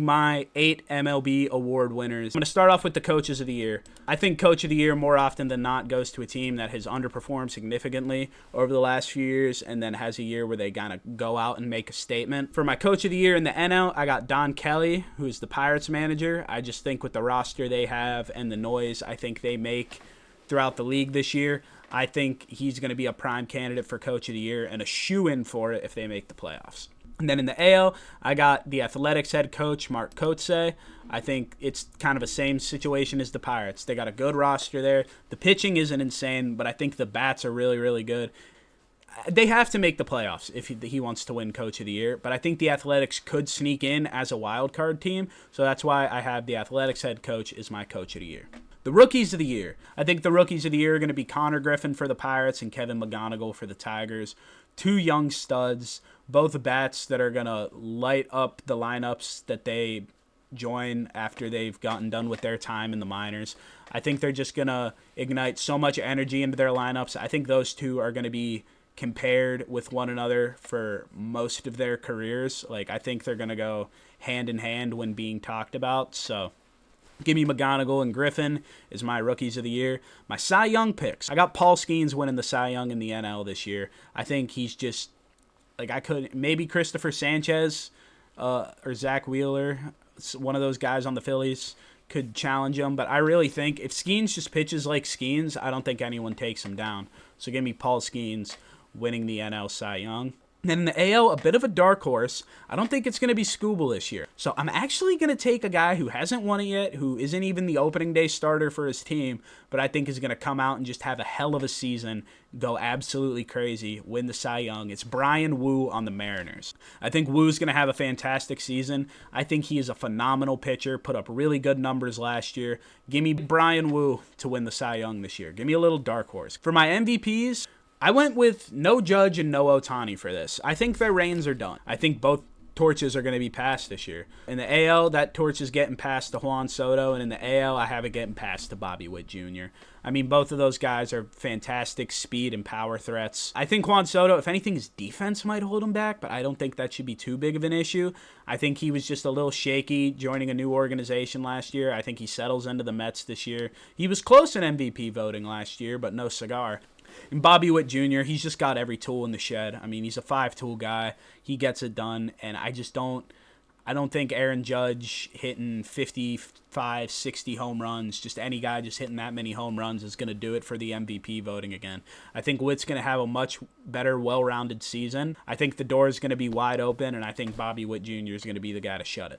My 8 MLB Award winners. I'm going to start off with the Coaches of the Year. I think Coach of the Year more often than not goes to a team that has underperformed significantly over the last few years and then has a year where they kind of go out and make a statement. For my Coach of the Year in the NL, I got Don Kelly, who is the Pirates manager. I just think with the roster they have and the noise I think they make throughout the league this year, I think he's going to be a prime candidate for Coach of the Year and a shoo-in for it if they make the playoffs. And then in the AL, I got the Athletics head coach, Mark Kotsay. I think it's kind of the same situation as the Pirates. They got a good roster there. The pitching isn't insane, but I think the bats are really, really good. They have to make the playoffs if he wants to win Coach of the Year, but I think the Athletics could sneak in as a wild card team, so that's why I have the Athletics head coach as my Coach of the Year. The Rookies of the Year. I think the Rookies of the Year are going to be Connor Griffin for the Pirates and Kevin McGonigal for the Tigers. Two young studs, both bats that are going to light up the lineups that they join after they've gotten done with their time in the minors. I think they're just going to ignite so much energy into their lineups. I think those two are going to be compared with one another for most of their careers. Like, I think they're going to go hand in hand when being talked about, so give me McGonigal and Griffin as my Rookies of the Year. My Cy Young picks. I got Paul Skeens winning the Cy Young in the NL this year. I think he's just, maybe Christopher Sanchez or Zach Wheeler, one of those guys on the Phillies, could challenge him. But I really think if Skeens just pitches like Skeens, I don't think anyone takes him down. So give me Paul Skeens winning the NL Cy Young. And then in the AL, a bit of a dark horse. I don't think it's going to be Skubal this year. So I'm actually going to take a guy who hasn't won it yet, who isn't even the opening day starter for his team, but I think is going to come out and just have a hell of a season, go absolutely crazy, win the Cy Young. It's Brian Wu on the Mariners. I think Wu's going to have a fantastic season. I think he is a phenomenal pitcher, put up really good numbers last year. Give me Brian Wu to win the Cy Young this year. Give me a little dark horse. For my MVPs, I went with no Judge and no Ohtani for this. I think their reigns are done. I think both torches are going to be passed this year. In the AL, that torch is getting passed to Juan Soto, and in the AL, I have it getting passed to Bobby Witt Jr. I mean, both of those guys are fantastic speed and power threats. I think Juan Soto, if anything, his defense might hold him back, but I don't think that should be too big of an issue. I think he was just a little shaky joining a new organization last year. I think he settles into the Mets this year. He was close in MVP voting last year, but no cigar. And Bobby Witt Jr., he's just got every tool in the shed. I mean, he's a 5-tool guy. He gets it done, and I don't think Aaron Judge hitting 55, 60 home runs, just any guy just hitting that many home runs is going to do it for the MVP voting again. I think Witt's going to have a much better, well-rounded season. I think the door is going to be wide open, and I think Bobby Witt Jr. is going to be the guy to shut it.